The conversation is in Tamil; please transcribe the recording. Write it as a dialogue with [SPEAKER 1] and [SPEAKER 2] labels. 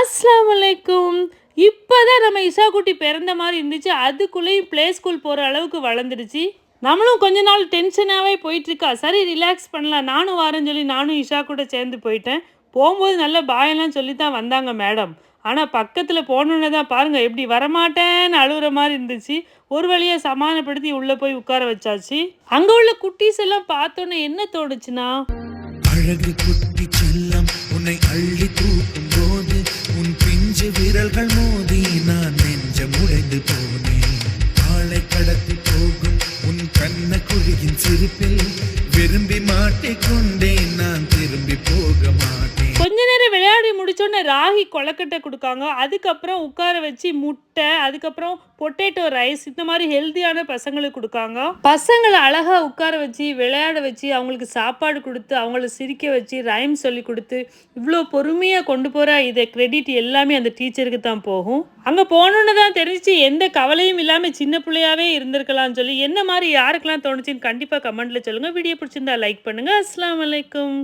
[SPEAKER 1] அஸ்ஸலாமு அலைக்கும். இப்போதான் நம்ம இஷா குட்டி பிறந்த மாதிரி இருந்துச்சு. அதுக்குள்ளேயும் ப்ளே ஸ்கூல் போகிற அளவுக்கு வளர்ந்துடுச்சு. நம்மளும் கொஞ்ச நாள் டென்ஷனாகவே போயிட்டுருக்கா. சரி ரிலாக்ஸ் பண்ணலாம், நானும் வரேன்னு சொல்லி நானும் இஷா கூட சேர்ந்து போயிட்டேன். போகும்போது நல்ல பாயெல்லாம் சொல்லி தான் வந்தாங்க மேடம். ஆனால் பக்கத்தில் போனோன்னே தான் பாருங்கள் எப்படி வரமாட்டேன்னு அழுகுற மாதிரி இருந்துச்சு. ஒரு வழியாக சமாதானப்படுத்தி உள்ளே போய் உட்கார வச்சாச்சு. அங்கே உள்ள குட்டீஸ் எல்லாம் பார்த்தோன்னே என்ன தோணுச்சுன்னா,
[SPEAKER 2] அழகு குட்டி செல்லம் உன்னை அள்ளி தூக்கும் போது உன் பிஞ்சு விரல்கள் மோதி நான் நெஞ்சம் உடைந்து போனேன். ஆளை கடத்தி போகும் உன் கண்ண குழியின் சிரிப்பில் விரும்பி மாட்டிக்கொண்டேன். நான் திரும்பி போக மாட்டேன்.
[SPEAKER 1] கொஞ்ச நேரம் விளையாடி முடிச்சோன்னே ராகி கொலக்கட்டை கொடுக்காங்க. அதுக்கப்புறம் உட்கார வச்சு முட்டை, அதுக்கப்புறம் பொட்டேட்டோ ரைஸ், இந்த மாதிரி ஹெல்த்தியான பசங்களுக்கு கொடுக்காங்க. பசங்களை அழகாக உட்கார வச்சு விளையாட வச்சு அவங்களுக்கு சாப்பாடு கொடுத்து அவங்கள சிரிக்க வச்சு ரைம் சொல்லி கொடுத்து இவ்வளோ பொறுமையாக கொண்டு போகிற இதை கிரெடிட் எல்லாமே அந்த டீச்சருக்கு தான் போகும். அங்கே போனோன்னு தான் தெரிஞ்சு எந்த கவலையும் இல்லாமல் சின்ன பிள்ளையாவே இருந்திருக்கலாம்னு சொல்லி என்ன மாதிரி யாருக்கெல்லாம் தோணுச்சுன்னு கண்டிப்பாக கமெண்ட்டில் சொல்லுங்கள். வீடியோ பிடிச்சிருந்தா லைக் பண்ணுங்கள். அஸ்ஸலாமு அலைக்கும்.